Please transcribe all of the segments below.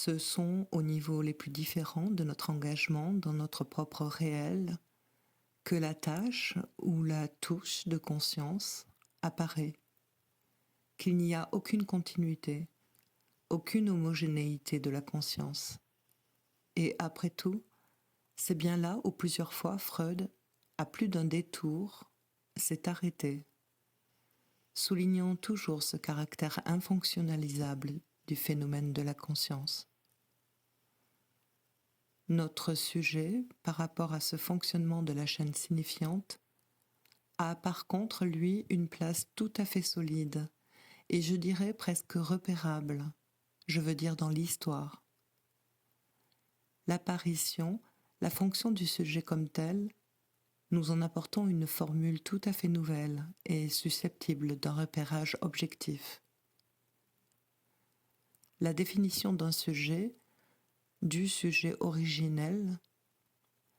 Ce sont aux niveaux les plus différents de notre engagement dans notre propre réel que la tâche ou la touche de conscience apparaît, qu'il n'y a aucune continuité, aucune homogénéité de la conscience. Et après tout, c'est bien là où plusieurs fois Freud, à plus d'un détour, s'est arrêté, soulignant toujours ce caractère infonctionnalisable du phénomène de la conscience. Notre sujet, par rapport à ce fonctionnement de la chaîne signifiante, a par contre, lui, une place tout à fait solide, et je dirais presque repérable, je veux dire dans l'histoire. L'apparition, la fonction du sujet comme tel, nous en apportons une formule tout à fait nouvelle et susceptible d'un repérage objectif. La définition d'un sujet, du sujet originel,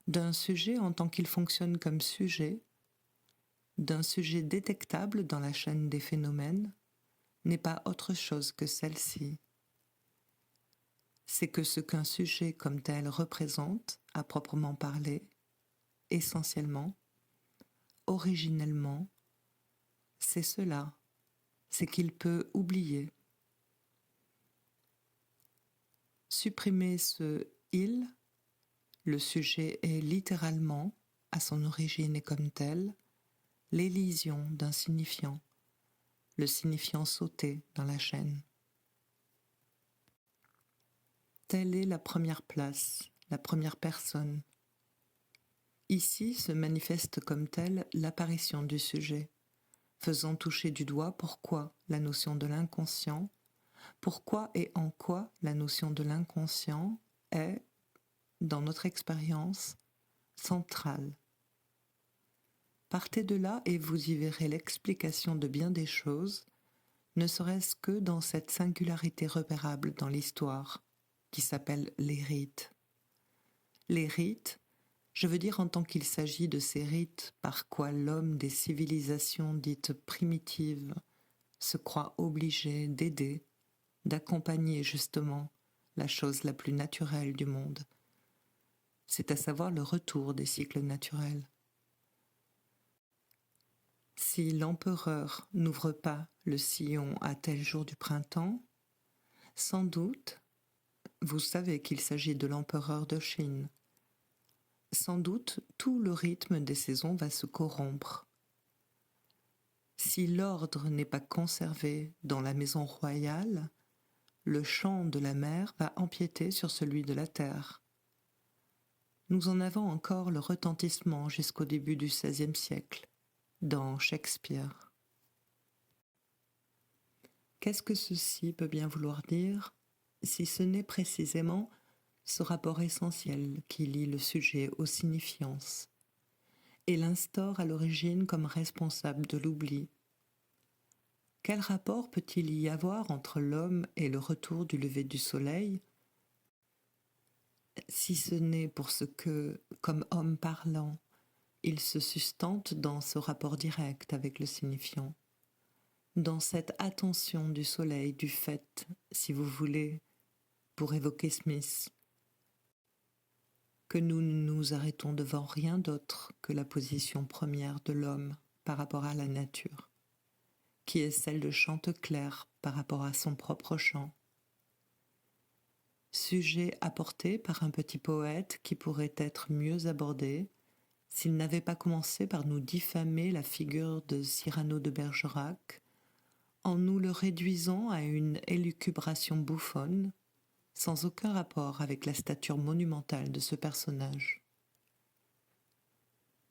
d'un sujet en tant qu'il fonctionne comme sujet, d'un sujet détectable dans la chaîne des phénomènes, n'est pas autre chose que celle-ci. C'est que ce qu'un sujet comme tel représente, à proprement parler, essentiellement, originellement, c'est cela, c'est qu'il peut oublier. Supprimer ce « il », le sujet est littéralement, à son origine et comme tel, l'élision d'un signifiant, le signifiant sauté dans la chaîne. Telle est la première place, la première personne. Ici se manifeste comme telle l'apparition du sujet, faisant toucher du doigt pourquoi la notion de l'inconscient, pourquoi et en quoi la notion de l'inconscient est, dans notre expérience, centrale. Partez de là et vous y verrez l'explication de bien des choses, ne serait-ce que dans cette singularité repérable dans l'histoire, qui s'appelle les rites. Les rites, je veux dire en tant qu'il s'agit de ces rites par quoi l'homme des civilisations dites primitives se croit obligé d'aider, d'accompagner justement la chose la plus naturelle du monde, c'est à savoir le retour des cycles naturels. Si l'empereur n'ouvre pas le sillon à tel jour du printemps, sans doute, vous savez qu'il s'agit de l'empereur de Chine, sans doute tout le rythme des saisons va se corrompre. Si l'ordre n'est pas conservé dans la maison royale, le champ de la mer va empiéter sur celui de la terre. Nous en avons encore le retentissement jusqu'au début du XVIe siècle, dans Shakespeare. Qu'est-ce que ceci peut bien vouloir dire, si ce n'est précisément ce rapport essentiel qui lie le sujet aux signifiances et l'instaure à l'origine comme responsable de l'oubli? Quel rapport peut-il y avoir entre l'homme et le retour du lever du soleil, si ce n'est pour ce que, comme homme parlant, il se sustente dans ce rapport direct avec le signifiant, dans cette attention du soleil, du fait, si vous voulez, pour évoquer Smith, que nous ne nous arrêtons devant rien d'autre que la position première de l'homme par rapport à la nature, qui est celle de Chanteclair par rapport à son propre chant. Sujet apporté par un petit poète qui pourrait être mieux abordé s'il n'avait pas commencé par nous diffamer la figure de Cyrano de Bergerac en nous le réduisant à une élucubration bouffonne, sans aucun rapport avec la stature monumentale de ce personnage.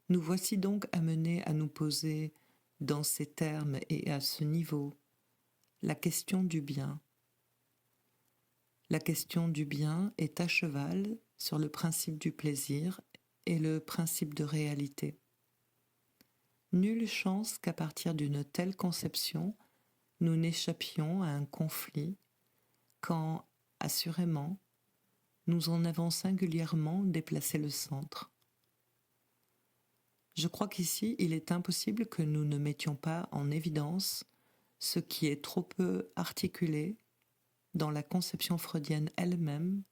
Nous voici donc amenés à nous poser, dans ces termes et à ce niveau, la question du bien. La question du bien est à cheval sur le principe du plaisir et le principe de réalité. Nulle chance qu'à partir d'une telle conception, nous n'échappions à un conflit quand, assurément, nous en avons singulièrement déplacé le centre. Je crois qu'ici, il est impossible que nous ne mettions pas en évidence ce qui est trop peu articulé, dans la conception freudienne elle-même,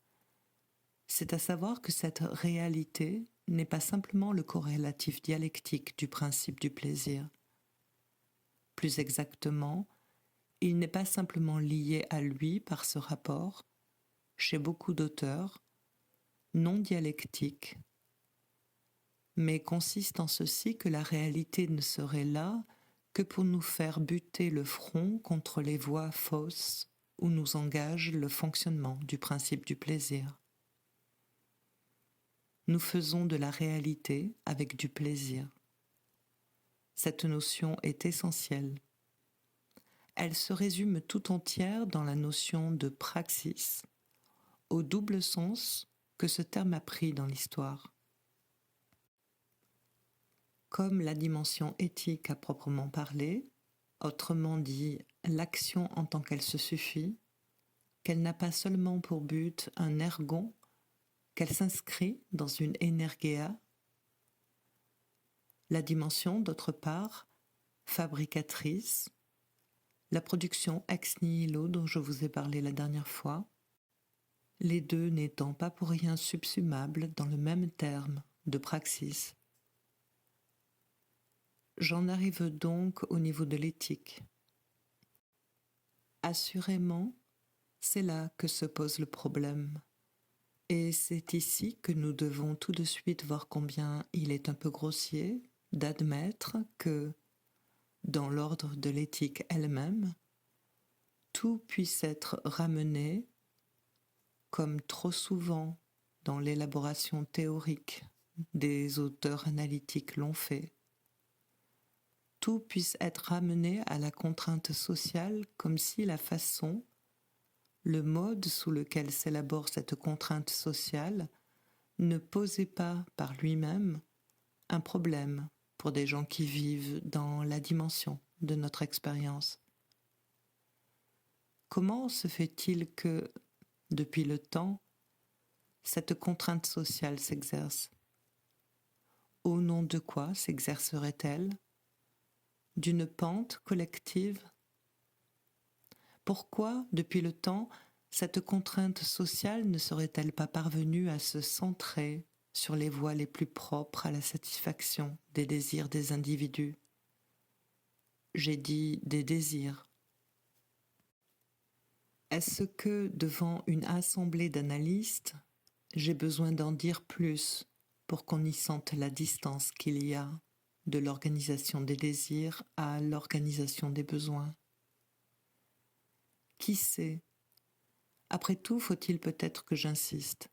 c'est à savoir que cette réalité n'est pas simplement le corrélatif dialectique du principe du plaisir. Plus exactement, il n'est pas simplement lié à lui par ce rapport, chez beaucoup d'auteurs, non dialectique, mais consiste en ceci que la réalité ne serait là que pour nous faire buter le front contre les voies fausses où nous engage le fonctionnement du principe du plaisir. Nous faisons de la réalité avec du plaisir. Cette notion est essentielle. Elle se résume tout entière dans la notion de praxis, au double sens que ce terme a pris dans l'histoire. Comme la dimension éthique à proprement parler, autrement dit l'action en tant qu'elle se suffit, qu'elle n'a pas seulement pour but un ergon, qu'elle s'inscrit dans une energeia, la dimension, d'autre part, fabricatrice, la production ex nihilo dont je vous ai parlé la dernière fois, les deux n'étant pas pour rien subsumables dans le même terme de praxis. J'en arrive donc au niveau de l'éthique. Assurément, c'est là que se pose le problème. Et c'est ici que nous devons tout de suite voir combien il est un peu grossier d'admettre que, dans l'ordre de l'éthique elle-même, tout puisse être ramené, comme trop souvent dans l'élaboration théorique des auteurs analytiques l'ont fait, tout puisse être ramené à la contrainte sociale comme si la façon, le mode sous lequel s'élabore cette contrainte sociale ne posait pas par lui-même un problème pour des gens qui vivent dans la dimension de notre expérience. Comment se fait-il que, depuis le temps, cette contrainte sociale s'exerce? Au nom de quoi s'exercerait-elle? D'une pente collective? Pourquoi, depuis le temps, cette contrainte sociale ne serait-elle pas parvenue à se centrer sur les voies les plus propres à la satisfaction des désirs des individus? J'ai dit des désirs. Est-ce que, devant une assemblée d'analystes, j'ai besoin d'en dire plus pour qu'on y sente la distance qu'il y a de l'organisation des désirs à l'organisation des besoins? Qui sait? Après tout, faut-il peut-être que j'insiste?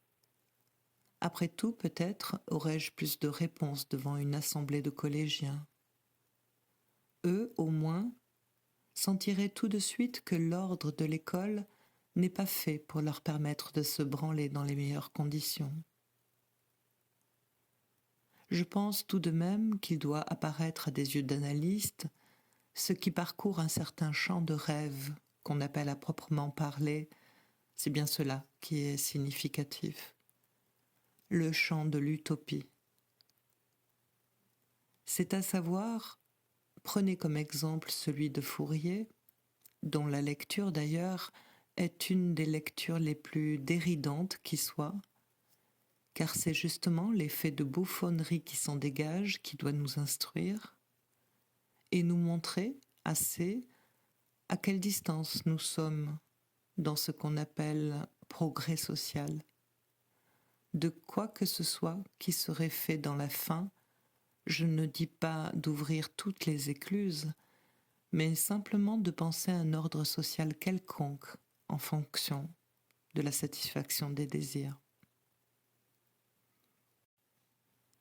Après tout, peut-être aurais-je plus de réponses devant une assemblée de collégiens. Eux, au moins, sentiraient tout de suite que l'ordre de l'école n'est pas fait pour leur permettre de se branler dans les meilleures conditions. Je pense tout de même qu'il doit apparaître à des yeux d'analyste ce qui parcourt un certain champ de rêve qu'on appelle à proprement parler, c'est bien cela qui est significatif, le champ de l'utopie. C'est à savoir, prenez comme exemple celui de Fourier, dont la lecture d'ailleurs est une des lectures les plus déridantes qui soient, car c'est justement l'effet de bouffonnerie qui s'en dégage qui doit nous instruire et nous montrer assez à quelle distance nous sommes dans ce qu'on appelle progrès social. De quoi que ce soit qui serait fait dans la fin, je ne dis pas d'ouvrir toutes les écluses, mais simplement de penser à un ordre social quelconque en fonction de la satisfaction des désirs.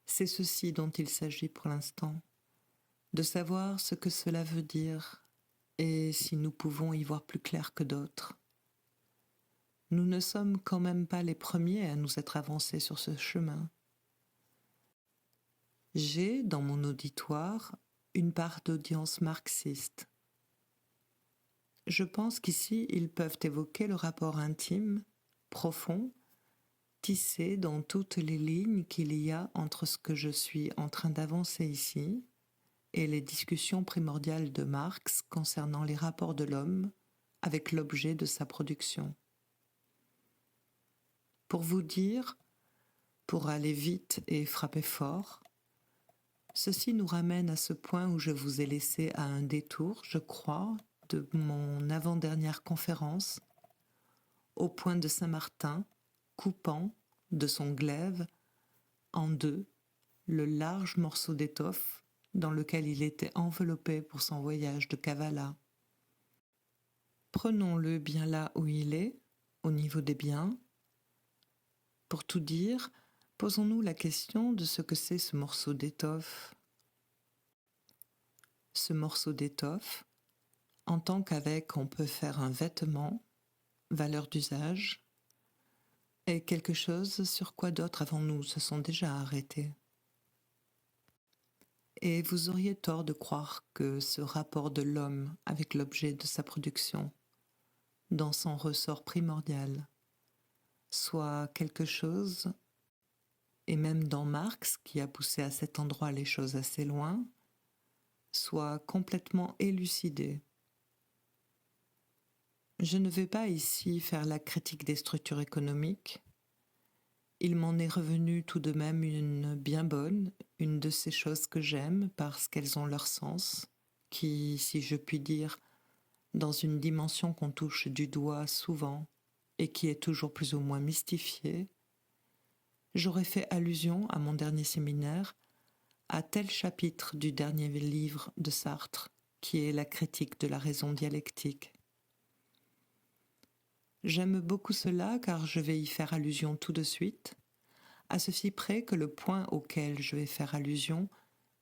C'est ceci dont il s'agit pour l'instant, de savoir ce que cela veut dire et si nous pouvons y voir plus clair que d'autres. Nous ne sommes quand même pas les premiers à nous être avancés sur ce chemin. J'ai, dans mon auditoire, une part d'audience marxiste. Je pense qu'ici, ils peuvent évoquer le rapport intime, profond, tissé dans toutes les lignes qu'il y a entre ce que je suis en train d'avancer ici et les discussions primordiales de Marx concernant les rapports de l'homme avec l'objet de sa production. Pour vous dire, pour aller vite et frapper fort, ceci nous ramène à ce point où je vous ai laissé à un détour, je crois, de mon avant-dernière conférence, au point de Saint-Martin, coupant de son glaive en deux le large morceau d'étoffe dans lequel il était enveloppé pour son voyage de Kavala. Prenons-le bien là où il est, au niveau des biens. Pour tout dire, posons-nous la question de ce que c'est ce morceau d'étoffe. Ce morceau d'étoffe, en tant qu'avec on peut faire un vêtement, valeur d'usage, est quelque chose sur quoi d'autres avant nous se sont déjà arrêtés. Et vous auriez tort de croire que ce rapport de l'homme avec l'objet de sa production, dans son ressort primordial, soit quelque chose, et même dans Marx, qui a poussé à cet endroit les choses assez loin, soit complètement élucidé. Je ne vais pas ici faire la critique des structures économiques. Il m'en est revenu tout de même une bien bonne, une de ces choses que j'aime parce qu'elles ont leur sens, qui, si je puis dire, dans une dimension qu'on touche du doigt souvent et qui est toujours plus ou moins mystifiée, j'aurais fait allusion à mon dernier séminaire, à tel chapitre du dernier livre de Sartre, qui est la critique de la raison dialectique. J'aime beaucoup cela car je vais y faire allusion tout de suite, à ceci près que le point auquel je vais faire allusion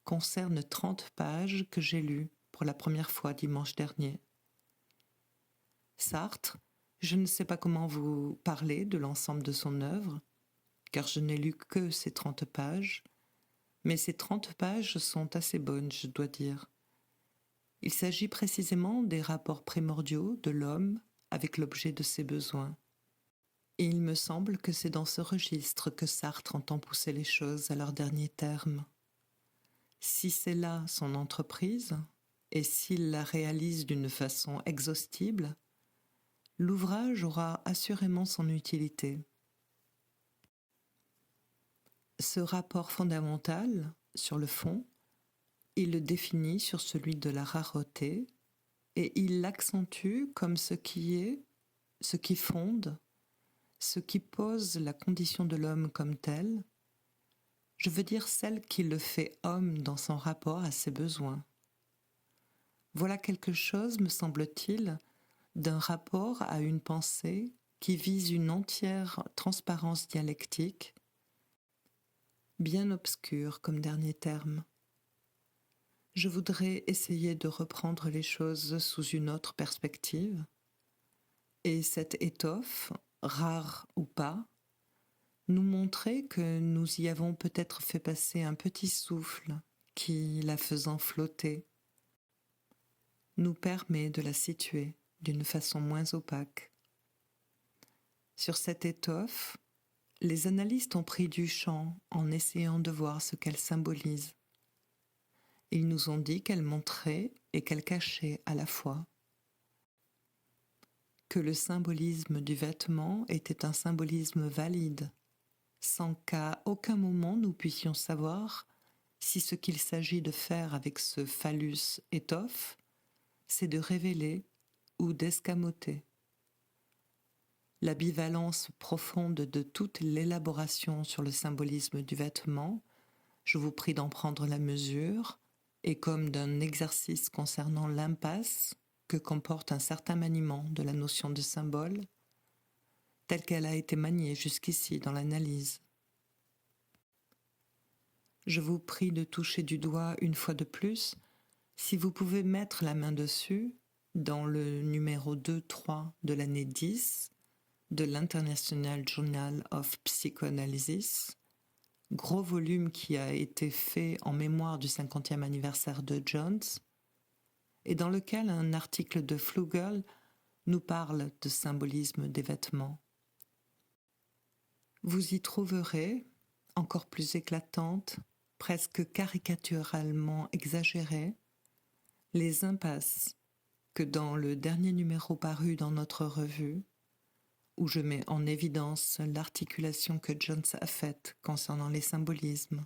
concerne 30 pages que j'ai lues pour la première fois dimanche dernier. Sartre, je ne sais pas comment vous parler de l'ensemble de son œuvre, car je n'ai lu que ces 30 pages, mais ces 30 pages sont assez bonnes, je dois dire. Il s'agit précisément des rapports primordiaux de l'homme avec l'objet de ses besoins. Et il me semble que c'est dans ce registre que Sartre entend pousser les choses à leur dernier terme. Si c'est là son entreprise, et s'il la réalise d'une façon exhaustible, l'ouvrage aura assurément son utilité. Ce rapport fondamental, sur le fond, il le définit sur celui de la rareté et il l'accentue comme ce qui fonde, ce qui pose la condition de l'homme comme telle, je veux dire celle qui le fait homme dans son rapport à ses besoins. Voilà quelque chose, me semble-t-il, d'un rapport à une pensée qui vise une entière transparence dialectique, bien obscure comme dernier terme. Je voudrais essayer de reprendre les choses sous une autre perspective, et cette étoffe, rare ou pas, nous montrer que nous y avons peut-être fait passer un petit souffle qui, la faisant flotter, nous permet de la situer d'une façon moins opaque. Sur cette étoffe, les analystes ont pris du champ en essayant de voir ce qu'elle symbolise. Ils nous ont dit qu'elle montrait et qu'elle cachait à la fois. Que le symbolisme du vêtement était un symbolisme valide, sans qu'à aucun moment nous puissions savoir si ce qu'il s'agit de faire avec ce phallus étoffe, c'est de révéler ou d'escamoter. L'ambivalence profonde de toute l'élaboration sur le symbolisme du vêtement, je vous prie d'en prendre la mesure, et comme d'un exercice concernant l'impasse que comporte un certain maniement de la notion de symbole, telle qu'elle a été maniée jusqu'ici dans l'analyse. Je vous prie de toucher du doigt une fois de plus, si vous pouvez mettre la main dessus, dans le numéro 2-3 de l'année 10 de l'International Journal of Psychoanalysis, gros volume qui a été fait en mémoire du 50e anniversaire de Jones, et dans lequel un article de Flugel nous parle de symbolisme des vêtements. Vous y trouverez, encore plus éclatante, presque caricaturalement exagérée, les impasses que dans le dernier numéro paru dans notre revue, où je mets en évidence l'articulation que Jones a faite concernant les symbolismes